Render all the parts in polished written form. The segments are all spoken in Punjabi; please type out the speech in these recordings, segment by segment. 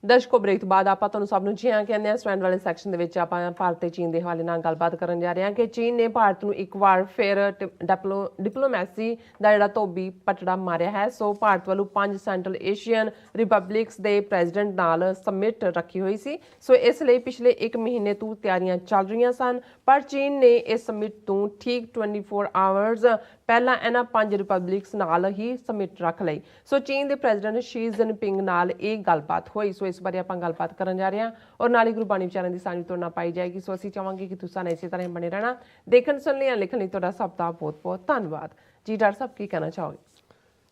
ਦਰਸ਼ਕੋ ਬ੍ਰੇਕ ਤੋਂ ਬਾਅਦ ਆਪਾਂ ਤੁਹਾਨੂੰ ਸਭ ਨੂੰ ਜੀ ਆਇਆਂ ਕਹਿੰਦੇ ਆ। ਸਟੈਂਡ ਵਾਲੇ ਸੈਕਸ਼ਨ ਦੇ ਵਿੱਚ ਆਪਾਂ ਭਾਰਤ ਤੇ ਚੀਨ ਦੇ ਹਵਾਲੇ ਨਾਲ ਗੱਲਬਾਤ ਕਰਨ ਜਾ ਰਹੇ ਹਾਂ ਕਿ ਚੀਨ ਨੇ ਭਾਰਤ ਨੂੰ ਇੱਕ ਵਾਰ ਫਿਰ ਡਿਪਲੋਮੈਸੀ ਦਾ ਜਿਹੜਾ ਧੋਬੀ ਪਟੜਾ ਮਾਰਿਆ ਹੈ। ਸੋ ਭਾਰਤ ਵੱਲੋਂ 5 ਸੈਂਟਰਲ ਏਸ਼ੀਅਨ ਰਿਪਬਲਿਕਸ ਦੇ ਪ੍ਰੈਜ਼ੀਡੈਂਟ ਨਾਲ ਸਮਿਟ ਰੱਖੀ ਹੋਈ ਸੀ। ਸੋ ਇਸ ਲਈ ਪਿਛਲੇ 1 ਮਹੀਨੇ ਤੋਂ ਤਿਆਰੀਆਂ ਚੱਲ ਰਹੀਆਂ ਸਨ, ਪਰ ਚੀਨ ਨੇ ਇਸ ਸਮਿਟ ਤੋਂ ਠੀਕ 24 ਆਵਰਸ ਪਹਿਲਾਂ ਇਹਨਾਂ 5 ਰਿਪਬਲਿਕਸ ਨਾਲ ਹੀ ਸਮਿਟ ਰੱਖ ਲਈ। ਸੋ ਚੀਨ ਦੇ ਪ੍ਰੈਜ਼ੀਡੈਂਟ ਸ਼ੀ ਜਿਨਪਿੰਗ ਨਾਲ ਇਹ ਗੱਲਬਾਤ ਹੋਈ। ਸੋ ਇਸ ਬਾਰੇ ਆਪਾਂ ਗੱਲਬਾਤ ਕਰਨ ਜਾ ਰਹੇ ਹਾਂ ਔਰ ਨਾਲ ਹੀ ਗੁਰਬਾਣੀ ਵਿਚਾਰਾਂ ਦੀ ਸਾਂਝ ਤੋਂ ਨਾ ਪਾਈ ਜਾਏਗੀ। ਸੋ ਅਸੀਂ ਚਾਹਾਂਗੇ ਕਿ ਤੁਸੀਂ ਇਸੇ ਤਰ੍ਹਾਂ ਬਣੇ ਰਹਿਣਾ। ਦੇਖਣ ਸੁਣਨ ਲਈ ਲਿਖਣ ਲਈ ਤੁਹਾਡਾ ਸਭ ਦਾ ਬਹੁਤ ਬਹੁਤ ਧੰਨਵਾਦ ਜੀ। ਡਾਕਟਰ ਸਾਹਿਬ ਕੀ ਕਹਿਣਾ ਚਾਹੋਗੇ?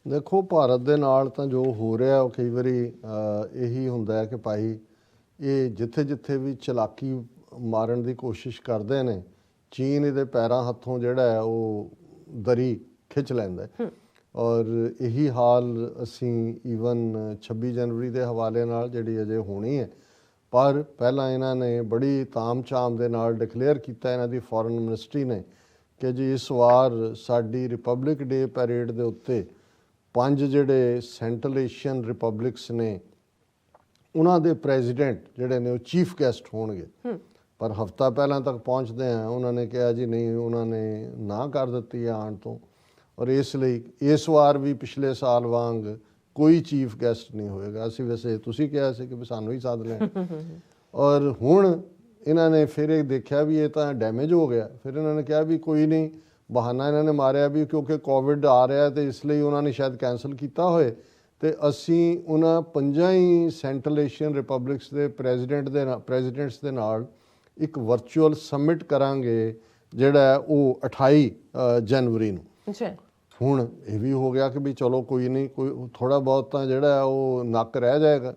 ਦੇਖੋ, ਭਾਰਤ ਦੇ ਨਾਲ ਤਾਂ ਜੋ ਹੋ ਰਿਹਾ ਉਹ ਕਈ ਵਾਰੀ ਇਹੀ ਹੁੰਦਾ ਹੈ ਕਿ ਭਾਈ ਇਹ ਜਿੱਥੇ ਜਿੱਥੇ ਵੀ ਚਲਾਕੀ ਮਾਰਨ ਦੀ ਕੋਸ਼ਿਸ਼ ਕਰਦੇ ਨੇ, ਚੀਨ ਇਹਦੇ ਪੈਰਾਂ ਹੱਥੋਂ ਜਿਹੜਾ ਹੈ ਉਹ ਦਰੀ ਖਿੱਚ ਲੈਂਦਾ। ਔਰ ਇਹੀ ਹਾਲ ਅਸੀਂ ਈਵਨ 26 ਜਨਵਰੀ ਦੇ ਹਵਾਲੇ ਨਾਲ ਜਿਹੜੀ ਅਜੇ ਹੋਣੀ ਹੈ, ਪਰ ਪਹਿਲਾਂ ਇਹਨਾਂ ਨੇ ਬੜੀ ਤਾਮ-ਝਾਮ ਦੇ ਨਾਲ ਡਿਕਲੇਅਰ ਕੀਤਾ ਇਹਨਾਂ ਦੀ ਫੋਰਨ ਮਿਨਿਸਟਰੀ ਨੇ ਕਿ ਜੀ ਇਸ ਵਾਰ ਸਾਡੀ ਰਿਪਬਲਿਕ ਡੇ ਪੈਰੇਡ ਦੇ ਉੱਤੇ 5 ਜਿਹੜੇ ਸੈਂਟਰਲ ਏਸ਼ੀਅਨ ਰਿਪਬਲਿਕਸ ਨੇ ਉਹਨਾਂ ਦੇ ਪ੍ਰੈਜ਼ੀਡੈਂਟ ਜਿਹੜੇ ਨੇ ਉਹ ਚੀਫ ਗੈਸਟ ਹੋਣਗੇ। ਪਰ ਹਫ਼ਤਾ ਪਹਿਲਾਂ ਤੱਕ ਪਹੁੰਚਦੇ ਆ ਉਹਨਾਂ ਨੇ ਕਿਹਾ ਜੀ ਨਹੀਂ, ਉਹਨਾਂ ਨੇ ਨਾ ਕਰ ਦਿੱਤੀ ਆਉਣ ਤੋਂ। ਔਰ ਇਸ ਲਈ ਇਸ ਵਾਰ ਵੀ ਪਿਛਲੇ ਸਾਲ ਵਾਂਗ ਕੋਈ ਚੀਫ ਗੈਸਟ ਨਹੀਂ ਹੋਏਗਾ। ਅਸੀਂ ਵੈਸੇ ਤੁਸੀਂ ਕਿਹਾ ਸੀ ਕਿ ਸਾਨੂੰ ਹੀ ਸੱਦ ਲੈਣ ਔਰ ਹੁਣ ਇਹਨਾਂ ਨੇ ਫਿਰ ਇਹ ਦੇਖਿਆ ਵੀ ਇਹ ਤਾਂ ਡੈਮੇਜ ਹੋ ਗਿਆ। ਫਿਰ ਇਹਨਾਂ ਨੇ ਕਿਹਾ ਵੀ ਕੋਈ ਨਹੀਂ, ਬਹਾਨਾ ਇਹਨਾਂ ਨੇ ਮਾਰਿਆ ਵੀ ਕਿਉਂਕਿ ਕੋਵਿਡ ਆ ਰਿਹਾ ਤੇ ਇਸ ਲਈ ਉਹਨਾਂ ਨੇ ਸ਼ਾਇਦ ਕੈਂਸਲ ਕੀਤਾ ਹੋਏ ਤੇ ਅਸੀਂ ਉਹਨਾਂ 5 ਹੀ ਸੈਂਟਰਲ ਏਸ਼ੀਅਨ ਰਿਪਬਲਿਕਸ ਦੇ ਪ੍ਰੈਜ਼ੀਡੈਂਟਸ ਦੇ ਨਾਲ ਇੱਕ ਵਰਚੁਅਲ ਸਮਿਟ ਕਰਾਂਗੇ ਜਿਹੜਾ ਉਹ 28 ਜਨਵਰੀ ਨੂੰ। ਹੁਣ ਇਹ ਵੀ ਹੋ ਗਿਆ ਕਿ ਵੀ ਚਲੋ ਕੋਈ ਨਹੀਂ, ਕੋਈ ਥੋੜ੍ਹਾ ਬਹੁਤ ਤਾਂ ਜਿਹੜਾ ਉਹ ਨੱਕ ਰਹਿ ਜਾਏਗਾ।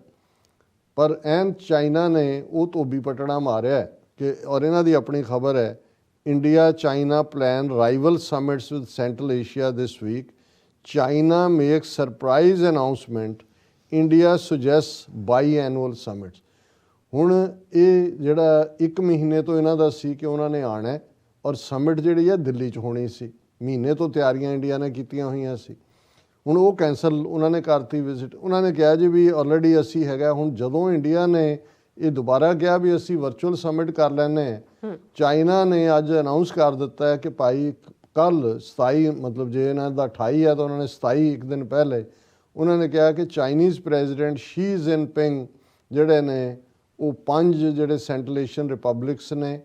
ਪਰ ਐਨ ਚਾਈਨਾ ਨੇ ਉਹ ਧੋਬੀ ਪਟੜਾ ਮਾਰਿਆ ਕਿ ਔਰ ਇਹਨਾਂ ਦੀ ਆਪਣੀ ਖਬਰ ਹੈ, India China plan rival summits with Central Asia this week, China makes surprise announcement, India suggest biannual summits. ਹੁਣ ਇਹ ਜਿਹੜਾ 1 ਮਹੀਨੇ ਤੋਂ ਇਹਨਾਂ ਦਾ ਸੀ ਕਿ ਉਹਨਾਂ ਨੇ ਆਉਣਾ ਔਰ ਸਮਿਟ ਜਿਹੜੀ ਹੈ ਦਿੱਲੀ 'ਚ ਹੋਣੀ ਸੀ। ਮਹੀਨੇ ਤੋਂ ਤਿਆਰੀਆਂ ਇੰਡੀਆ ਨੇ ਕੀਤੀਆਂ ਹੋਈਆਂ ਸੀ। ਹੁਣ ਉਹ ਕੈਂਸਲ ਉਹਨਾਂ ਨੇ ਕਰਤੀ ਵਿਜ਼ਿਟ। ਉਹਨਾਂ ਨੇ ਕਿਹਾ ਜੀ ਵੀ ਆਲਰੇਡੀ ਅਸੀਂ ਹੈਗਾ। ਹੁਣ ਜਦੋਂ ਇੰਡੀਆ ਨੇ ਇਹ ਦੁਬਾਰਾ ਕਿਹਾ ਵੀ ਅਸੀਂ ਵਰਚੁਅਲ ਸਮਿਟ ਕਰ ਲੈਂਦੇ ਹਾਂ, ਚਾਈਨਾ ਨੇ ਅੱਜ ਅਨਾਊਂਸ ਕਰ ਦਿੱਤਾ ਹੈ ਕਿ ਭਾਈ ਕੱਲ੍ਹ 27 ਮਤਲਬ ਜੇ ਇਹਨਾਂ ਦਾ 28 ਹੈ ਤਾਂ ਉਹਨਾਂ ਨੇ 27 ਇੱਕ ਦਿਨ ਪਹਿਲੇ ਉਹਨਾਂ ਨੇ ਕਿਹਾ ਕਿ ਚਾਈਨੀਜ਼ ਪ੍ਰੈਜ਼ੀਡੈਂਟ ਸ਼ੀ ਜਿਨਪਿੰਗ ਜਿਹੜੇ ਨੇ ਉਹ 5 ਜਿਹੜੇ ਸੈਂਟਰਲ ਏਸ਼ੀਅਨ ਰਿਪਬਲਿਕਸ ਨੇ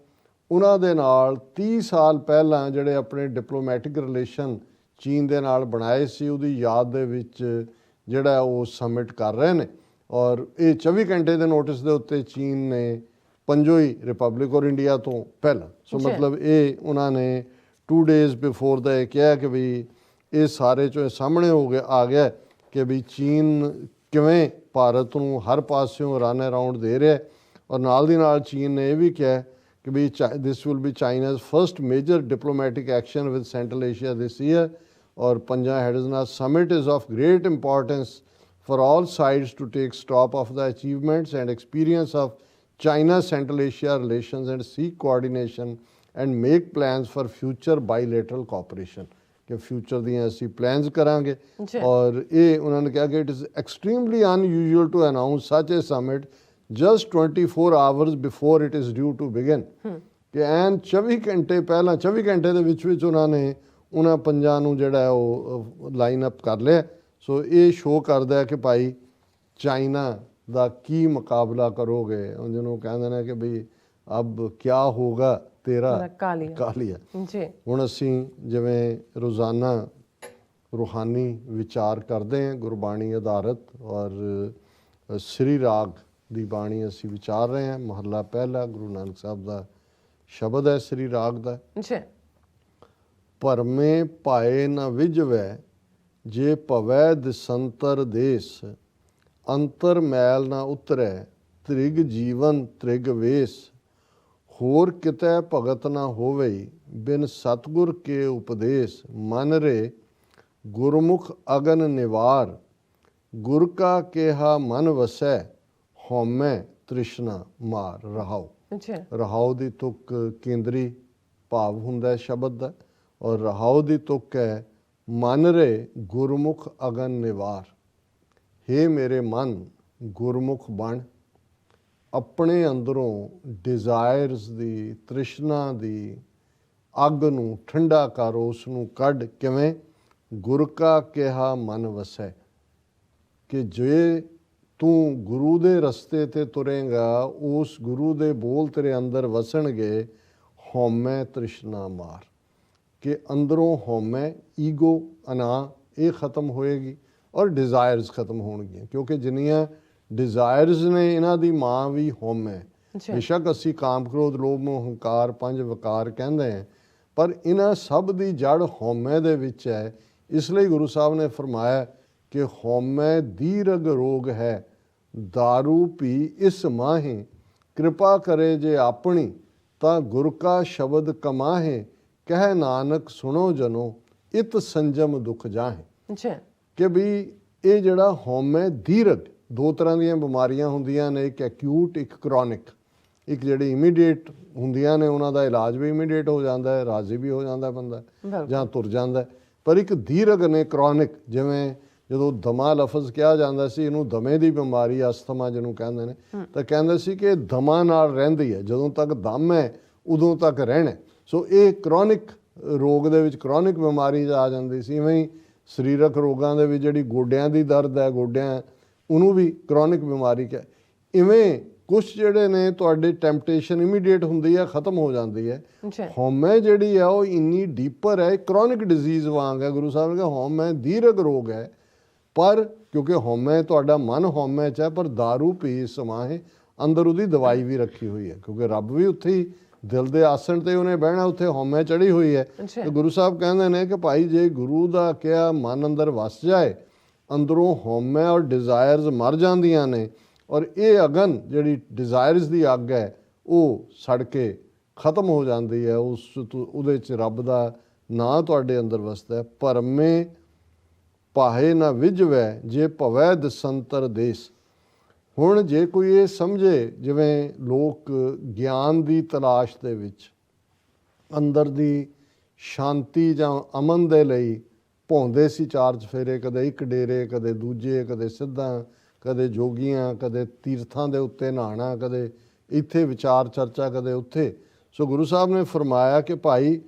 ਉਹਨਾਂ ਦੇ ਨਾਲ 30 ਸਾਲ ਪਹਿਲਾਂ ਜਿਹੜੇ ਆਪਣੇ ਡਿਪਲੋਮੈਟਿਕ ਰਿਲੇਸ਼ਨ ਚੀਨ ਦੇ ਨਾਲ ਬਣਾਏ ਸੀ ਉਹਦੀ ਯਾਦ ਦੇ ਵਿੱਚ ਜਿਹੜਾ ਉਹ ਸਮਿਟ ਕਰ ਰਹੇ ਨੇ। ਔਰ ਇਹ 24 ਘੰਟੇ ਦੇ ਨੋਟਿਸ ਦੇ ਉੱਤੇ ਚੀਨ ਨੇ 5 ਹੀ ਰਿਪਬਲਿਕ ਔਰ ਇੰਡੀਆ ਤੋਂ ਪਹਿਲਾਂ। ਸੋ ਮਤਲਬ ਇਹ ਉਹਨਾਂ ਨੇ 2 ਡੇਜ਼ ਬਿਫੋਰ ਦਾ ਇਹ ਕਿਹਾ ਕਿ ਵੀ ਇਹ ਸਾਰੇ ਚੋਂ ਸਾਹਮਣੇ ਆ ਗਿਆ ਕਿ ਵੀ ਚੀਨ ਕਿਵੇਂ ਭਾਰਤ ਨੂੰ ਹਰ ਪਾਸਿਓਂ ਰਨ ਅਰਾਊਂਡ ਦੇ ਰਿਹਾ। ਔਰ ਨਾਲ ਦੀ ਨਾਲ ਚੀਨ ਨੇ ਇਹ ਵੀ ਕਿਹਾ ਕਿ ਵੀ this will be China's first major diplomatic action with Central Asia this year. ਔਰ 5 ਹੈਡਸ ਨਾਲ summit is of great importance for all sides to take stock of the achievements and experience of China-Central Asia relations and seek coordination and make plans for future bilateral cooperation. कि future ਦੀਆਂ ਅਸੀਂ plans ਕਰਾਂਗੇ। ਔਰ ਇਹ ਉਹਨਾਂ ਨੇ ਕਿਹਾ ਕਿ it is extremely unusual to announce such a summit just 24 hours before it is due to begin. ਕਿ ਐਨ 24 ਘੰਟੇ ਪਹਿਲਾਂ 24 ਘੰਟੇ ਦੇ ਵਿੱਚ ਉਹਨਾਂ ਨੇ ਉਹਨਾਂ 5 ਨੂੰ ਜਿਹੜਾ ਉਹ ਲਾਈਨ ਅਪ ਕਰ ਲਿਆ। ਸੋ ਇਹ ਸ਼ੋਅ ਕਰਦਾ ਹੈ ਕਿ ਭਾਈ ਚਾਈਨਾ ਦਾ ਕੀ ਮੁਕਾਬਲਾ ਕਰੋਗੇ। ਜਿਹਨੂੰ ਕਹਿੰਦੇ ਨੇ ਕਿ ਬਈ ਅਬ ਕਿਆ ਹੋਗਾ ਤੇਰਾ ਕਾਲੀਆ। ਹੁਣ ਅਸੀਂ ਜਿਵੇਂ ਰੋਜ਼ਾਨਾ ਰੂਹਾਨੀ ਵਿਚਾਰ ਕਰਦੇ ਹਾਂ ਗੁਰਬਾਣੀ ਆਧਾਰਿਤ ਔਰ ਸ੍ਰੀ ਰਾਗ ਦੀ ਬਾਣੀ ਅਸੀਂ ਵਿਚਾਰ ਰਹੇ ਹਾਂ। ਮਹੱਲਾ ਪਹਿਲਾ ਗੁਰੂ ਨਾਨਕ ਸਾਹਿਬ ਦਾ ਸ਼ਬਦ ਹੈ ਸ੍ਰੀ ਰਾਗ ਦਾ। ਭਰਮੇ ਪਾਏ ਨਾ ਵਿਜਵੈ ਜੇ ਭਵੈ ਦਿਸੰਤਰ ਦੇਸ, ਅੰਤਰ ਮੈਲ ਨਾ ਉਤਰੈ ਤ੍ਰਿਗ ਜੀਵਨ ਤ੍ਰਿਗ ਵੇਸ। ਹੋਰ ਕਿਤੈ ਭਗਤ ਨਾ ਹੋਵੇ ਬਿਨ ਸਤਿਗੁਰ ਕੇ ਉਪਦੇਸ। ਮਨ ਰੇ ਗੁਰਮੁਖ ਅਗਨ ਨਿਵਾਰ, ਗੁਰ ਕਾ ਕਿਹਾ ਮਨ ਵਸੈ। ਹਉਮੈ ਤ੍ਰਿਸ਼ਨਾ ਮਾਰ। ਰਹਾਉ। ਰਹਾਉ ਦੀ ਤੁਕ ਕੇਂਦਰੀ ਭਾਵ ਹੁੰਦਾ ਸ਼ਬਦ ਦਾ ਔਰ ਰਹਾਉ ਦੀ ਤੁਕ ਹੈ ਮਨ ਰੇ ਗੁਰਮੁਖ ਅਗਨ ਨਿਵਾਰ। ਹੇ ਮੇਰੇ ਮਨ ਗੁਰਮੁਖ ਬਣ ਆਪਣੇ ਅੰਦਰੋਂ ਡਿਜ਼ਾਇਰਸ ਦੀ, ਤ੍ਰਿਸ਼ਨਾ ਦੀ ਅੱਗ ਨੂੰ ਠੰਡਾ ਕਰ, ਉਸ ਨੂੰ ਕੱਢ। ਕਿਵੇਂ? ਗੁਰ ਕਾ ਕਿਹਾ ਮਨ ਵਸੈ, ਕਿ ਜੇ ਤੂੰ ਗੁਰੂ ਦੇ ਰਸਤੇ ਤੇ ਤੁਰੇਗਾ, ਉਸ ਗੁਰੂ ਦੇ ਬੋਲ ਤੇਰੇ ਅੰਦਰ ਵਸਣਗੇ। ਹਉਮੈ ਤ੍ਰਿਸ਼ਨਾ ਮਾਰ, ਕਿ ਅੰਦਰੋਂ ਹਉਮੈ, ਈਗੋ, ਅਨਾ, ਇਹ ਖਤਮ ਹੋਏਗੀ ਔਰ ਡਿਜ਼ਾਇਰਸ ਖਤਮ ਹੋਣਗੀਆਂ। ਕਿਉਂਕਿ ਜਿੰਨੀਆਂ ਡਿਜ਼ਾਇਰਸ ਨੇ, ਇਹਨਾਂ ਦੀ ਮਾਂ ਵੀ ਹਉਮੈ। ਬੇਸ਼ੱਕ ਅਸੀਂ ਕਾਮ, ਕ੍ਰੋਧ, ਲੋਭ, ਮੋਹ, ਹੰਕਾਰ, ਪੰਜ ਵਿਕਾਰ ਕਹਿੰਦੇ ਹਾਂ, ਪਰ ਇਹਨਾਂ ਸਭ ਦੀ ਜੜ ਹਉਮੈ ਦੇ ਵਿੱਚ ਹੈ। ਇਸ ਲਈ ਗੁਰੂ ਸਾਹਿਬ ਨੇ ਫਰਮਾਇਆ ਕਿ ਹਉਮੈ ਦੀਰਘ ਰੋਗ ਹੈ, ਦਾਰੂ ਪੀ ਇਸ ਮਾਹੇ, ਕਿਰਪਾ ਕਰੇ ਜੇ ਆਪਣੀ, ਤਾਂ ਗੁਰ ਕਾ ਸ਼ਬਦ ਕਮਾਹੇ, ਕਹਿ ਨਾਨਕ ਸੁਣੋ ਜਨੋ, ਇਤ ਸੰਜਮ ਦੁਖ ਜਾਹੇ। ਕਿ ਵੀ ਇਹ ਜਿਹੜਾ ਹਉਮੈ ਦੀਰਘ, ਦੋ ਤਰ੍ਹਾਂ ਦੀਆਂ ਬਿਮਾਰੀਆਂ ਹੁੰਦੀਆਂ ਨੇ, ਇੱਕ ਐਕਿਊਟ, ਇੱਕ ਕ੍ਰੋਨਿਕ। ਇੱਕ ਜਿਹੜੀ ਇਮੀਡੀਏਟ ਹੁੰਦੀਆਂ ਨੇ, ਉਹਨਾਂ ਦਾ ਇਲਾਜ ਵੀ ਇਮੀਡੀਏਟ ਹੋ ਜਾਂਦਾ ਹੈ, ਰਾਜ਼ੀ ਵੀ ਹੋ ਜਾਂਦਾ ਬੰਦਾ, ਜਾਂ ਤੁਰ ਜਾਂਦਾ। ਪਰ ਇੱਕ ਦੀਰਘ ਨੇ, ਕ੍ਰੋਨਿਕ। ਜਿਵੇਂ ਜਦੋਂ ਦਮਾ ਲਫ਼ਜ਼ ਕਿਹਾ ਜਾਂਦਾ ਸੀ, ਇਹਨੂੰ ਦਮੇ ਦੀ ਬਿਮਾਰੀ, ਅਸਥਮਾ ਜਿਹਨੂੰ ਕਹਿੰਦੇ ਨੇ, ਤਾਂ ਕਹਿੰਦੇ ਸੀ ਕਿ ਇਹ ਦਮਾਂ ਨਾਲ ਰਹਿੰਦੀ ਹੈ, ਜਦੋਂ ਤੱਕ ਦਮ ਹੈ ਉਦੋਂ ਤੱਕ ਰਹਿਣਾ। ਸੋ ਇਹ ਕ੍ਰੋਨਿਕ ਰੋਗ ਦੇ ਵਿੱਚ, ਕ੍ਰੋਨਿਕ ਬਿਮਾਰੀ ਆ ਜਾਂਦੀ ਸੀ। ਇਵੇਂ ਹੀ ਸਰੀਰਕ ਰੋਗਾਂ ਦੇ ਵਿੱਚ ਜਿਹੜੀ ਗੋਡਿਆਂ ਦੀ ਦਰਦ ਹੈ, ਗੋਡਿਆਂ, ਉਹਨੂੰ ਵੀ ਕ੍ਰੋਨਿਕ ਬਿਮਾਰੀ ਕਿਹਾ। ਇਵੇਂ ਕੁਛ ਜਿਹੜੇ ਨੇ ਤੁਹਾਡੇ ਟੈਂਪਟੇਸ਼ਨ ਇਮੀਡੀਏਟ ਹੁੰਦੀ ਹੈ, ਖਤਮ ਹੋ ਜਾਂਦੀ ਹੈ। ਹਉਮੈ ਜਿਹੜੀ ਹੈ ਉਹ ਇੰਨੀ ਡੀਪਰ ਹੈ, ਕ੍ਰੋਨਿਕ ਡਿਜ਼ੀਜ਼ ਵਾਂਗ ਹੈ। ਗੁਰੂ ਸਾਹਿਬ ਨੇ ਕਿਹਾ ਹਉਮੈ ਦੀਰਘ ਰੋਗ ਹੈ, ਪਰ ਕਿਉਂਕਿ ਹਉਮੈ, ਤੁਹਾਡਾ ਮਨ ਹਉਮੈ 'ਚ ਹੈ, ਪਰ ਦਾਰੂ ਪੀ ਸਮਾਹੇ, ਅੰਦਰ ਉਹਦੀ ਦਵਾਈ ਵੀ ਰੱਖੀ ਹੋਈ ਹੈ। ਕਿਉਂਕਿ ਰੱਬ ਵੀ ਉੱਥੇ ਹੀ ਦਿਲ ਦੇ ਆਸਣ ਤੇ ਉਹਨੇ ਬਹਿਣਾ, ਉੱਥੇ ਹਉਮੈ ਚੜੀ ਹੋਈ ਹੈ। ਤੇ ਗੁਰੂ ਸਾਹਿਬ ਕਹਿੰਦੇ ਨੇ ਕਿ ਭਾਈ ਜੇ ਗੁਰੂ ਦਾ ਕਿਹਾ ਮਨ ਅੰਦਰ ਵਸ ਜਾਏ, ਅੰਦਰੋਂ ਹਉਮੈ ਔਰ ਡਿਜ਼ਾਇਰਸ ਮਰ ਜਾਂਦੀਆਂ ਨੇ, ਔਰ ਇਹ ਅਗਨ ਜਿਹੜੀ ਡਿਜ਼ਾਇਰਸ ਦੀ ਅੱਗ ਹੈ ਉਹ ਸੜ ਕੇ ਖਤਮ ਹੋ ਜਾਂਦੀ ਹੈ। ਉਹਦੇ 'ਚ ਰੱਬ ਦਾ ਨਾਂ ਤੁਹਾਡੇ ਅੰਦਰ ਵਸਦਾ ਹੈ। ਭਰਮੇ ਪਾਹੇ ਨਾ ਵਿਝਵੈ, ਜੇ ਭਵੈ ਦਸੰਤਰ ਦੇਸ। ਹੁਣ ਜੇ ਕੋਈ ਇਹ ਸਮਝੇ, ਜਿਵੇਂ ਲੋਕ ਗਿਆਨ ਦੀ ਤਲਾਸ਼ ਦੇ ਵਿੱਚ, ਅੰਦਰ ਦੀ ਸ਼ਾਂਤੀ ਜਾਂ ਅਮਨ ਦੇ ਲਈ ਭੌਂਦੇ ਸੀ ਚਾਰ ਚਫੇਰੇ, ਕਦੇ ਇੱਕ ਡੇਰੇ, ਕਦੇ ਦੂਜੇ, ਕਦੇ ਸਿੱਧਾਂ, ਕਦੇ ਜੋਗੀਆਂ, ਕਦੇ ਤੀਰਥਾਂ ਦੇ ਉੱਤੇ ਨਹਾਉਣਾ, ਕਦੇ ਇੱਥੇ ਵਿਚਾਰ ਚਰਚਾ, ਕਦੇ ਉੱਥੇ। ਸੋ ਗੁਰੂ ਸਾਹਿਬ ਨੇ ਫਰਮਾਇਆ ਕਿ ਭਾਈ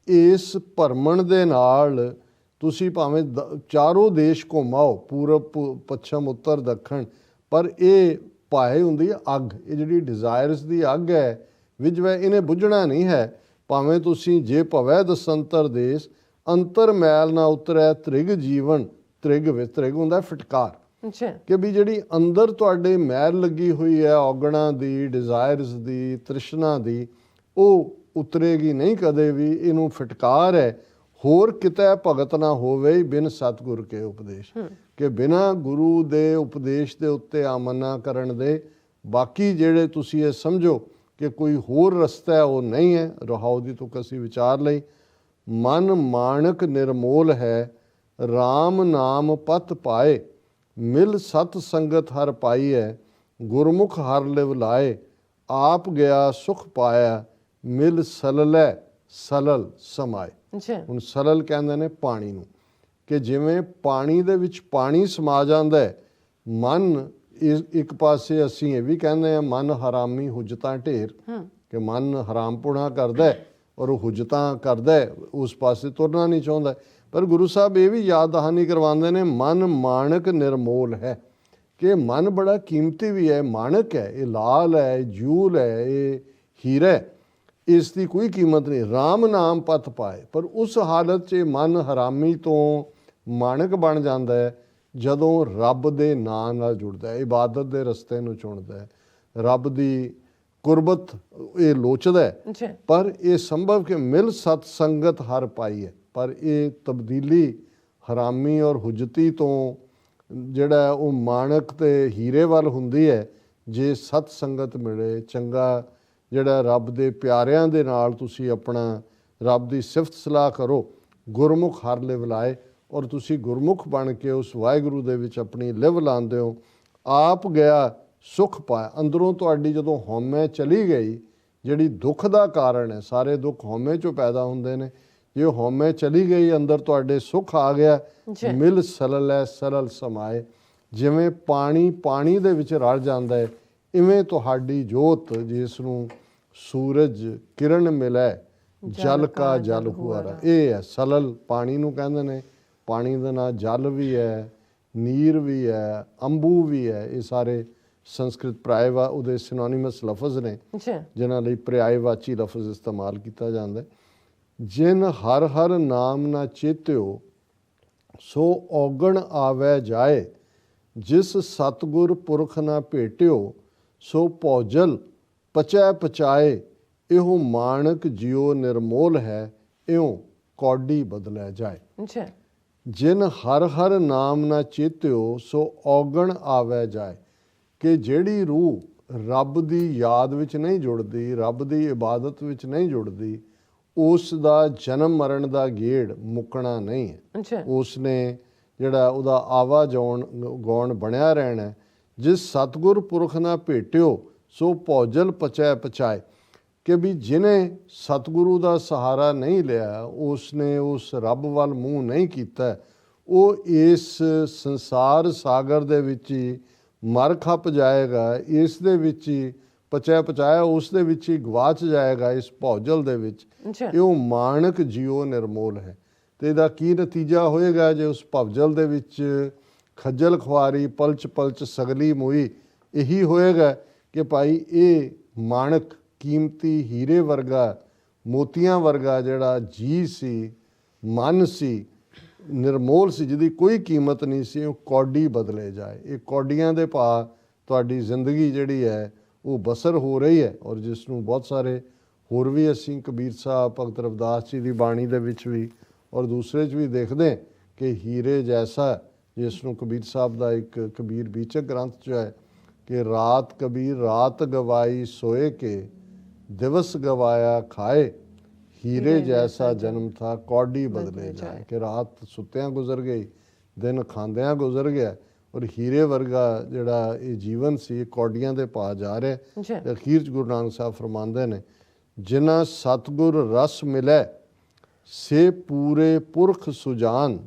ਇਸ ਭਰਮਣ ਦੇ ਨਾਲ ਤੁਸੀਂ ਭਾਵੇਂ ਚਾਰੋਂ ਦੇਸ਼ ਘੁੰਮਾਓ, ਪੂਰਬ, ਪੱਛਮ, ਉੱਤਰ, ਦੱਖਣ, ਪਰ ਇਹ ਭਾਏ ਹੁੰਦੀ ਹੈ ਅੱਗ। ਇਹ ਜਿਹੜੀ ਡਿਜ਼ਾਇਰਸ ਦੀ ਅੱਗ ਹੈ, ਵਿਜਵੈ, ਇਹਨੇ ਬੁਝਣਾ ਨਹੀਂ ਹੈ। ਭਾਵੇਂ ਤੁਸੀਂ ਜੇ ਭਵੈ ਦਸੰਤਰ ਦੇਸ, ਅੰਤਰ ਮੈਲ ਨਾ ਉਤਰੈ ਤ੍ਰਿਗ ਜੀਵਨ। ਤ੍ਰਿਗ ਵਿੱਚ, ਤ੍ਰਿਗ ਹੁੰਦਾ ਫਟਕਾਰ, ਕਿ ਵੀ ਜਿਹੜੀ ਅੰਦਰ ਤੁਹਾਡੇ ਮੈਲ ਲੱਗੀ ਹੋਈ ਹੈ, ਔਗਣਾਂ ਦੀ, ਡਿਜ਼ਾਇਰਸ ਦੀ, ਤ੍ਰਿਸ਼ਨਾ ਦੀ, ਉਹ ਉਤਰੇਗੀ ਨਹੀਂ ਕਦੇ ਵੀ। ਇਹਨੂੰ ਫਟਕਾਰ ਹੈ। ਹੋਰ ਕਿਤੇ ਭਗਤ ਨਾ ਹੋਵੇ ਬਿਨ ਸਤਿਗੁਰ ਕੇ ਉਪਦੇਸ਼, ਕਿ ਬਿਨਾਂ ਗੁਰੂ ਦੇ ਉਪਦੇਸ਼ ਦੇ ਉੱਤੇ ਆਮਨਾ ਕਰਨ ਦੇ ਬਾਕੀ ਜਿਹੜੇ ਤੁਸੀਂ ਇਹ ਸਮਝੋ ਕਿ ਕੋਈ ਹੋਰ ਰਸਤਾ ਹੈ, ਉਹ ਨਹੀਂ ਹੈ। ਰਹਾਉ ਦੀ ਤੁਕ ਅਸੀਂ ਵਿਚਾਰ ਲਈ। ਮਨ ਮਾਣਕ ਨਿਰਮੋਲ ਹੈ, RAM ਨਾਮ ਪਤ ਪਾਏ, ਮਿਲ ਸਤ ਸੰਗਤ ਹਰ ਪਾਈ ਹੈ, ਗੁਰਮੁਖ ਹਰ ਲਿਵ ਲਾਏ, ਆਪ ਗਿਆ ਸੁਖ ਪਾਇਆ, ਮਿਲ ਸਲਲੈ ਸਲਲ ਸਮਾਏ। ਹੁਣ ਸਲਲ ਕਹਿੰਦੇ ਨੇ ਪਾਣੀ ਨੂੰ, ਕਿ ਜਿਵੇਂ ਪਾਣੀ ਦੇ ਵਿੱਚ ਪਾਣੀ ਸਮਾ ਜਾਂਦਾ ਹੈ। ਮਨ ਇੱਕ ਪਾਸੇ ਅਸੀਂ ਇਹ ਵੀ ਕਹਿੰਦੇ ਹਾਂ ਮਨ ਹਰਾਮੀ ਹੁਜਤਾਂ ਢੇਰ, ਕਿ ਮਨ ਹਰਾਮਪੁਣਾ ਕਰਦਾ ਔਰ ਉਹ ਹੁਜਤਾਂ ਕਰਦਾ, ਉਸ ਪਾਸੇ ਤੁਰਨਾ ਨਹੀਂ ਚਾਹੁੰਦਾ। ਪਰ ਗੁਰੂ ਸਾਹਿਬ ਇਹ ਵੀ ਯਾਦ ਦਹਾਨੀ ਕਰਵਾਉਂਦੇ ਨੇ, ਮਨ ਮਾਣਕ ਨਿਰਮੋਲ ਹੈ, ਕਿ ਮਨ ਬੜਾ ਕੀਮਤੀ ਵੀ ਹੈ, ਮਾਣਕ ਹੈ, ਇਹ ਲਾਲ ਹੈ, ਜੂਲ ਹੈ, ਇਹ ਹੀਰਾ ਹੈ, ਇਸ ਦੀ ਕੋਈ ਕੀਮਤ ਨਹੀਂ। RAM ਨਾਮ ਪਤ ਪਾਏ, ਪਰ ਉਸ ਹਾਲਤ 'ਚ ਮਨ ਹਰਾਮੀ ਤੋਂ ਮਾਣਕ ਬਣ ਜਾਂਦਾ ਹੈ ਜਦੋਂ ਰੱਬ ਦੇ ਨਾਂ ਨਾਲ ਜੁੜਦਾ ਹੈ, ਇਬਾਦਤ ਦੇ ਰਸਤੇ ਨੂੰ ਚੁਣਦਾ ਹੈ, ਰੱਬ ਦੀ ਕੁਰਬਤ ਇਹ ਲੋਚਦਾ ਹੈ। ਪਰ ਇਹ ਸੰਭਵ ਕਿ ਮਿਲ ਸਤ ਸੰਗਤ ਹਰ ਪਾਈ ਹੈ, ਪਰ ਇਹ ਤਬਦੀਲੀ ਹਰਾਮੀ ਔਰ ਹੁਜਤੀ ਤੋਂ ਜਿਹੜਾ ਉਹ ਮਾਣਕ ਤੇ ਹੀਰੇ ਵੱਲ ਹੁੰਦੀ ਹੈ ਜੇ ਸਤ ਸੰਗਤ ਮਿਲੇ। ਚੰਗਾ ਜਿਹੜਾ ਰੱਬ ਦੇ ਪਿਆਰਿਆਂ ਦੇ ਨਾਲ ਤੁਸੀਂ ਆਪਣਾ ਰੱਬ ਦੀ ਸਿਫਤ ਸਲਾਹ ਕਰੋ, ਗੁਰਮੁਖ ਹਰ ਲਿਵ ਲਾਏ, ਔਰ ਤੁਸੀਂ ਗੁਰਮੁਖ ਬਣ ਕੇ ਉਸ ਵਾਹਿਗੁਰੂ ਦੇ ਵਿੱਚ ਆਪਣੀ ਲਿਵ ਲਾਉਂਦੇ ਹੋ। ਆਪ ਗਿਆ ਸੁਖ ਪਾਇਆ, ਅੰਦਰੋਂ ਤੁਹਾਡੀ ਜਦੋਂ ਹਉਮੈ ਚਲੀ ਗਈ, ਜਿਹੜੀ ਦੁੱਖ ਦਾ ਕਾਰਨ ਹੈ, ਸਾਰੇ ਦੁੱਖ ਹਉਮੈ 'ਚੋਂ ਪੈਦਾ ਹੁੰਦੇ ਨੇ, ਜੇ ਹਉਮੈ ਚਲੀ ਗਈ ਅੰਦਰ ਤੁਹਾਡੇ ਸੁਖ ਆ ਗਿਆ। ਮਿਲ ਸਲਲ ਹੈ ਸਰਲ ਸਮਾਏ, ਜਿਵੇਂ ਪਾਣੀ ਪਾਣੀ ਦੇ ਵਿੱਚ ਰਲ ਜਾਂਦਾ ਹੈ, ਇਵੇਂ ਤੁਹਾਡੀ ਜੋਤ ਜਿਸ ਨੂੰ ਸੂਰਜ ਕਿਰਨ ਮਿਲੈ ਜਲ ਕਾ ਜਲ ਹੁਆਰਾ। ਇਹ ਹੈ ਸਲਲ, ਪਾਣੀ ਨੂੰ ਕਹਿੰਦੇ ਨੇ। ਪਾਣੀ ਦਾ ਨਾਂ ਜਲ ਵੀ ਹੈ, ਨੀਰ ਵੀ ਹੈ, ਅੰਬੂ ਵੀ ਹੈ। ਇਹ ਸਾਰੇ ਸੰਸਕ੍ਰਿਤ ਪਰਿਆਇ ਉਹਦੇ ਸਿਨੋਨਿਮਸ ਲਫ਼ਜ਼ ਨੇ ਜਿਨ੍ਹਾਂ ਲਈ ਪਰਿਆਇਵਾਚੀ ਲਫ਼ਜ਼ ਇਸਤੇਮਾਲ ਕੀਤਾ ਜਾਂਦਾ ਹੈ। ਜਿਨ ਹਰ ਹਰ ਨਾਮ ਨਾ ਚੇਤਿਓ ਸੋ ਔਗਣ ਆਵੈ ਜਾਏ, ਜਿਸ ਸਤਿਗੁਰ ਪੁਰਖ ਨਾ ਭੇਟਿਓ ਸੋ ਭੌਜਲ ਪਚੈ ਪਚਾਏ। ਇਹੋ ਮਾਣਕ ਜਿਉ ਨਿਰਮੋਲ ਹੈ, ਇਉਂ ਕੌਡੀ ਬਦਲਿਆ ਜਾਏ। ਜਿਨ ਹਰ ਹਰ ਨਾਮ ਨਾ ਚੇਤਿਓ ਸੋ ਔਗਣ ਆਵੈ ਜਾਏ, ਕਿ ਜਿਹੜੀ ਰੂਹ ਰੱਬ ਦੀ ਯਾਦ ਵਿੱਚ ਨਹੀਂ ਜੁੜਦੀ, ਰੱਬ ਦੀ ਇਬਾਦਤ ਵਿੱਚ ਨਹੀਂ ਜੁੜਦੀ, ਉਸ ਦਾ ਜਨਮ ਮਰਨ ਦਾ ਗੇੜ ਮੁੱਕਣਾ ਨਹੀਂ ਹੈ। ਉਸ ਨੇ ਜਿਹੜਾ ਉਹਦਾ ਆਵਾ ਗੌਣ ਬਣਿਆ ਰਹਿਣਾ। ਜਿਸ ਸਤਿਗੁਰ ਪੁਰਖ ਨਾ ਭੇਟਿਓ ਸੋ ਭੌਜਲ ਪਚੈ ਪਚਾਏ, ਕਿ ਵੀ ਜਿਹਨੇ ਸਤਿਗੁਰੂ ਦਾ ਸਹਾਰਾ ਨਹੀਂ ਲਿਆ, ਉਸ ਨੇ ਉਸ ਰੱਬ ਵੱਲ ਮੂੰਹ ਨਹੀਂ ਕੀਤਾ, ਉਹ ਇਸ ਸੰਸਾਰ ਸਾਗਰ ਦੇ ਵਿੱਚ ਹੀ ਮਰ ਖੱਪ ਜਾਏਗਾ, ਇਸ ਦੇ ਵਿੱਚ ਹੀ ਪਚਿਆ ਪਚਾਇਆ ਉਸ ਦੇ ਵਿੱਚ ਹੀ ਗਵਾਚ ਜਾਏਗਾ, ਇਸ ਭੌਜਲ ਦੇ ਵਿੱਚ। ਇਹ ਮਾਣਕ ਜਿਉ ਨਿਰਮੋਲ ਹੈ। ਤੇ ਇਹਦਾ ਕੀ ਨਤੀਜਾ ਹੋਏਗਾ ਜੇ ਉਸ ਭਵਜਲ ਦੇ ਵਿੱਚ ਖੱਜਲ ਖੁਆਰੀ ਪਲਚ ਪਲਚ ਸਗਲੀ ਮੋਈ। ਇਹੀ ਹੋਏਗਾ ਕਿ ਭਾਈ ਇਹ ਮਾਣਕ ਕੀਮਤੀ ਹੀਰੇ ਵਰਗਾ, ਮੋਤੀਆਂ ਵਰਗਾ ਜਿਹੜਾ ਜੀ ਸੀ, ਮਨ ਸੀ, ਨਿਰਮੋਲ ਸੀ, ਜਿਹਦੀ ਕੋਈ ਕੀਮਤ ਨਹੀਂ ਸੀ, ਉਹ ਕੌਡੀ ਬਦਲੇ ਜਾਏ। ਇਹ ਕੌਡੀਆਂ ਦੇ ਭਾਅ ਤੁਹਾਡੀ ਜ਼ਿੰਦਗੀ ਜਿਹੜੀ ਹੈ ਉਹ ਬਸਰ ਹੋ ਰਹੀ ਹੈ। ਔਰ ਜਿਸ ਨੂੰ ਬਹੁਤ ਸਾਰੇ ਹੋਰ ਵੀ ਅਸੀਂ ਕਬੀਰ ਸਾਹਿਬ, ਭਗਤ ਰਵਿਦਾਸ ਜੀ ਦੀ ਬਾਣੀ ਦੇ ਵਿੱਚ ਵੀ ਔਰ ਦੂਸਰੇ 'ਚ ਵੀ ਦੇਖਦੇ ਕਿ ਹੀਰੇ ਜੈਸਾ, ਜਿਸ ਨੂੰ ਕਬੀਰ ਸਾਹਿਬ ਦਾ ਇੱਕ ਕਬੀਰ ਬੀਚਕ ਗ੍ਰੰਥ 'ਚ ਹੈ ਕਿ ਰਾਤ ਕਬੀਰ ਰਾਤ ਗਵਾਈ ਸੋਏ ਕੇ, ਦਿਵਸ ਗਵਾਇਆ ਖਾਏ, ਹੀਰੇ ਜੈਸਾ ਜਨਮ ਥਾ ਕੌਡੀ ਬਦਲੇ ਜਾਏ। ਕਿ ਰਾਤ ਸੁੱਤਿਆਂ ਗੁਜ਼ਰ ਗਈ, ਦਿਨ ਖਾਂਦਿਆਂ ਗੁਜ਼ਰ ਗਿਆ, ਔਰ ਹੀਰੇ ਵਰਗਾ ਜਿਹੜਾ ਇਹ ਜੀਵਨ ਸੀ ਕੌਡੀਆਂ ਦੇ ਪਾ ਜਾ ਰਿਹਾ। ਤੇ ਅਖੀਰ 'ਚ ਗੁਰੂ ਨਾਨਕ ਸਾਹਿਬ ਫਰਮਾਉਂਦੇ ਨੇ, ਜਿਨ੍ਹਾਂ ਸਤਿਗੁਰ ਰਸ ਮਿਲੈ ਸੇ ਪੂਰੇ ਪੁਰਖ ਸੁਜਾਨ,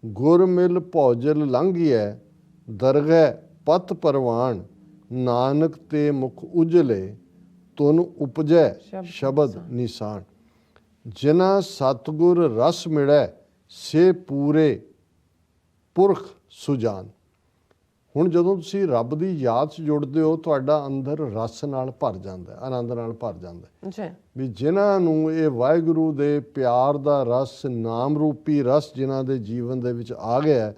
ਗੁਰ ਮਿਲ ਭੌਜਲ ਲੰਘੀਐ ਦਰਗਹਿ ਪਤ ਪਰਵਾਨ, ਨਾਨਕ ਤੇ ਮੁਖ ਉਜਲੇ ਤੁਨ ਉਪਜੈ ਸ਼ਬਦ ਨਿਸ਼ਾਨ। ਜਿਨ੍ਹਾਂ ਸਤਿਗੁਰ ਰਸ ਮਿਲੈ ਸੇ ਪੂਰੇ ਪੁਰਖ ਸੁਜਾਨ। ਹੁਣ ਜਦੋਂ ਤੁਸੀਂ ਰੱਬ ਦੀ ਯਾਦ 'ਚ ਜੁੜਦੇ ਹੋ, ਤੁਹਾਡਾ ਅੰਦਰ ਰਸ ਨਾਲ ਭਰ ਜਾਂਦਾ, ਆਨੰਦ ਨਾਲ ਭਰ ਜਾਂਦਾ। ਵੀ ਜਿਨ੍ਹਾਂ ਨੂੰ ਇਹ ਵਾਹਿਗੁਰੂ ਦੇ ਪਿਆਰ ਦਾ ਰਸ, ਨਾਮ ਰੂਪੀ ਰਸ ਜਿਨ੍ਹਾਂ ਦੇ ਜੀਵਨ ਦੇ ਵਿੱਚ ਆ ਗਿਆ,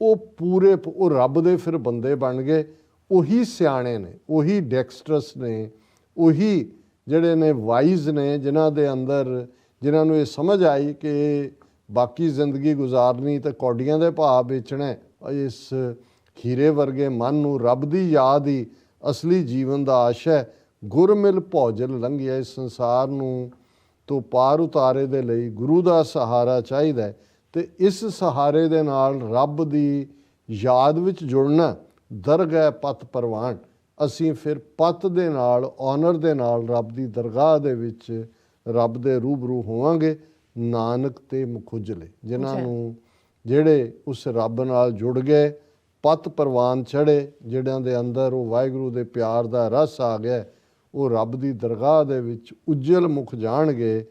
ਉਹ ਪੂਰੇ ਉਹ ਰੱਬ ਦੇ ਫਿਰ ਬੰਦੇ ਬਣ ਗਏ। ਉਹੀ ਸਿਆਣੇ ਨੇ, ਉਹੀ ਡੈਕਸਟਰਸ ਨੇ, ਉਹੀ ਜਿਹੜੇ ਨੇ ਵਾਈਜ਼ ਨੇ, ਜਿਨ੍ਹਾਂ ਦੇ ਅੰਦਰ, ਜਿਨ੍ਹਾਂ ਨੂੰ ਇਹ ਸਮਝ ਆਈ ਕਿ ਬਾਕੀ ਜ਼ਿੰਦਗੀ ਗੁਜ਼ਾਰਨੀ ਤੇ ਕੌਡੀਆਂ ਦੇ ਭਾਅ ਵੇਚਣਾ, ਇਸ ਹੀਰੇ ਵਰਗੇ ਮਨ ਨੂੰ ਰੱਬ ਦੀ ਯਾਦ ਹੀ ਅਸਲੀ ਜੀਵਨ ਦਾ ਆਸ਼ਾ ਹੈ। ਗੁਰ ਮਿਲ ਭੌਜਲ ਲੰਘਿਆ, ਇਸ ਸੰਸਾਰ ਨੂੰ ਤੋਂ ਪਾਰ ਉਤਾਰੇ ਦੇ ਲਈ ਗੁਰੂ ਦਾ ਸਹਾਰਾ ਚਾਹੀਦਾ। ਤੇ ਇਸ ਸਹਾਰੇ ਦੇ ਨਾਲ ਰੱਬ ਦੀ ਯਾਦ ਵਿੱਚ ਜੁੜਨਾ, ਦਰਗਹਿ ਪਤ ਪਰਵਾਨ। ਅਸੀਂ ਫਿਰ ਪਤ ਦੇ ਨਾਲ, ਔਨਰ ਦੇ ਨਾਲ ਰੱਬ ਦੀ ਦਰਗਾਹ ਦੇ ਵਿੱਚ ਰੱਬ ਦੇ ਰੂਬਰੂ ਹੋਵਾਂਗੇ। ਨਾਨਕ ਤੇ ਮੁਖ ਉਜਲੇ, ਜਿਨ੍ਹਾਂ ਨੂੰ ਜਿਹੜੇ ਉਸ ਰੱਬ ਨਾਲ ਜੁੜ ਗਏ, ਪਤ ਪਰਵਾਨ ਚੜ੍ਹੇ, ਜਿਹੜਿਆਂ ਦੇ ਅੰਦਰ ਉਹ ਵਾਹਿਗੁਰੂ ਦੇ ਪਿਆਰ ਦਾ ਰਸ ਆ ਗਿਆ, ਉਹ ਰੱਬ ਦੀ ਦਰਗਾਹ ਦੇ ਵਿੱਚ ਉਜਲ ਮੁਖ ਜਾਣਗੇ।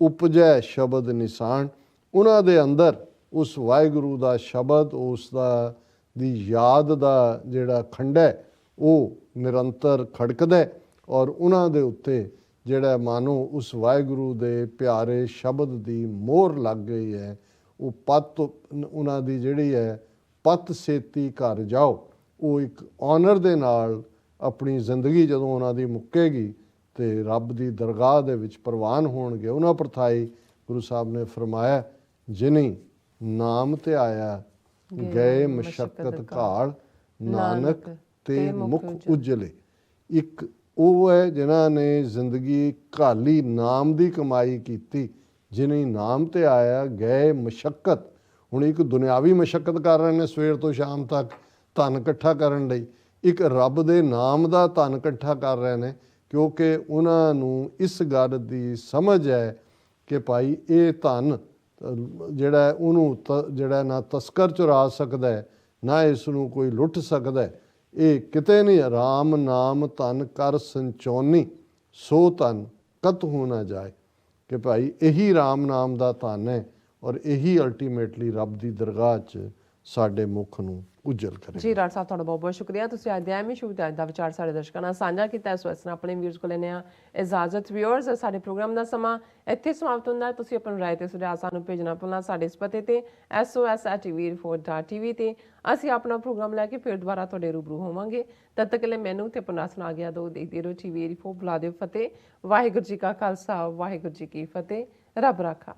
ਉਪਜੈ ਸ਼ਬਦ ਨਿਸ਼ਾਨ, ਉਹਨਾਂ ਦੇ ਅੰਦਰ ਉਸ ਵਾਹਿਗੁਰੂ ਦਾ ਸ਼ਬਦ, ਉਸ ਦਾ ਦੀ ਯਾਦ ਦਾ ਜਿਹੜਾ ਖੰਡਾ ਹੈ ਉਹ ਨਿਰੰਤਰ ਖੜਕਦਾ, ਔਰ ਉਹਨਾਂ ਦੇ ਉੱਤੇ ਜਿਹੜਾ ਮਾਨੋ ਉਸ ਵਾਹਿਗੁਰੂ ਦੇ ਪਿਆਰੇ ਸ਼ਬਦ ਦੀ ਮੋਹਰ ਲੱਗ ਗਈ ਹੈ। ਉਹ ਪਤ ਉਹਨਾਂ ਦੀ ਜਿਹੜੀ ਹੈ, ਪਤ ਸੇਤੀ ਘਰ ਜਾਓ, ਉਹ ਇੱਕ ਔਨਰ ਦੇ ਨਾਲ ਆਪਣੀ ਜ਼ਿੰਦਗੀ ਜਦੋਂ ਉਹਨਾਂ ਦੀ ਮੁੱਕੇਗੀ ਤੇ ਰੱਬ ਦੀ ਦਰਗਾਹ ਦੇ ਵਿੱਚ ਪ੍ਰਵਾਨ ਹੋਣਗੇ। ਉਹਨਾਂ ਪ੍ਰਥਾਈ ਗੁਰੂ ਸਾਹਿਬ ਨੇ ਫਰਮਾਇਆ, ਜਿਨੀ ਨਾਮ ਤੇ ਆਇਆ ਗਏ ਮਸ਼ੱਕਤ ਘਾਲ, ਨਾਨਕ ਤੇ ਮੁਖ ਉਜਲੇ। ਇੱਕ ਉਹ ਹੈ ਜਿਨ੍ਹਾਂ ਨੇ ਜ਼ਿੰਦਗੀ ਘਾਲੀ, ਨਾਮ ਦੀ ਕਮਾਈ ਕੀਤੀ। ਜਿਨੀ ਨਾਮ ਤੇ ਆਇਆ ਗਏ ਮਸ਼ੱਕਤ, ਹੁਣ ਇੱਕ ਦੁਨਿਆਵੀ ਮਸ਼ੱਕਤ ਕਰ ਰਹੇ ਨੇ ਸਵੇਰ ਤੋਂ ਸ਼ਾਮ ਤੱਕ ਧਨ ਇਕੱਠਾ ਕਰਨ ਲਈ, ਇੱਕ ਰੱਬ ਦੇ ਨਾਮ ਦਾ ਧਨ ਇਕੱਠਾ ਕਰ ਰਹੇ ਨੇ, ਕਿਉਂਕਿ ਉਹਨਾਂ ਨੂੰ ਇਸ ਗੱਲ ਦੀ ਸਮਝ ਹੈ ਕਿ ਭਾਈ ਇਹ ਧਨ ਜਿਹੜਾ ਉਹਨੂੰ ਜਿਹੜਾ ਨਾ ਤਸਕਰ ਚੁਰਾ ਸਕਦਾ, ਨਾ ਇਸ ਨੂੰ ਕੋਈ ਲੁੱਟ ਸਕਦਾ। ਇਹ ਕਿਤੇ ਨਹੀਂ, ਰਾਮ ਨਾਮ ਧਨ ਕਰ ਸੰਚੋਨੀ, ਸੋ ਧਨ ਕਤਹੁ ਨਾ ਜਾਏ। ਕਿ ਭਾਈ ਇਹੀ ਰਾਮ ਨਾਮ ਦਾ ਧਨ ਹੈ ਔਰ ਇਹੀ ਅਲਟੀਮੇਟਲੀ ਰੱਬ ਦੀ ਦਰਗਾਹ 'ਚ ਸਾਡੇ ਮੁੱਖ ਨੂੰ ਉਜਲ ਕਰੇ। ਜੀ ਰਾਜ ਸਾਹਿਬ, ਤੁਹਾਡਾ ਬਹੁਤ ਬਹੁਤ ਸ਼ੁਕਰੀਆ। ਤੁਸੀਂ ਅੱਜ ਦੇ ਐਮੀ ਸ਼ੁਭ ਦਾ ਅੱਜ ਦਾ ਵਿਚਾਰ ਸਾਡੇ ਦਰਸ਼ਕਾਂ ਨਾਲ ਸਾਂਝਾ ਕੀਤਾ। ਇਸ ਵਾਰ ਆਪਣੇ ਵੀਅਰਸ ਕੋਲ ਲੈਣੇ ਆ ਇਜਾਜ਼ਤ। ਵੀਅਰਸ, ਸਾਡੇ ਪ੍ਰੋਗਰਾਮ ਦਾ ਸਮਾਂ ਇੱਥੇ ਸਮਾਪਤ ਹੁੰਦਾ ਹੈ। ਤੁਸੀਂ ਆਪਣੀ ਰਾਏ ਤੇ ਸੁਝਾਅ ਸਾਨੂੰ ਭੇਜਣਾ ਭੁੱਲਣਾ ਸਾਡੇ ਇਸ ਪਤੇ ਤੇ sos@tv4.tv ਤੇ। ਅਸੀਂ ਆਪਣਾ ਪ੍ਰੋਗਰਾਮ ਲੈ ਕੇ ਫਿਰ ਦੁਬਾਰਾ ਤੁਹਾਡੇ ਰੂਬਰੂ ਹੋਵਾਂਗੇ। ਤਦ ਤੱਕ ਲਈ ਮੈਨੂੰ ਤੇ ਆਪਣਾ ਸੁਣਾ ਗਿਆ ਦੋ ਦੇਖਦੇ ਰਹੋ TV4। ਬੁਲਾ ਦਿਓ ਫਤਿਹ। ਵਾਹਿਗੁਰੂ ਜੀ ਕਾ ਖਾਲਸਾ, ਵਾਹਿਗੁਰੂ ਜੀ ਕੀ ਫਤਿਹ। ਰੱਬ ਰਾਖਾ।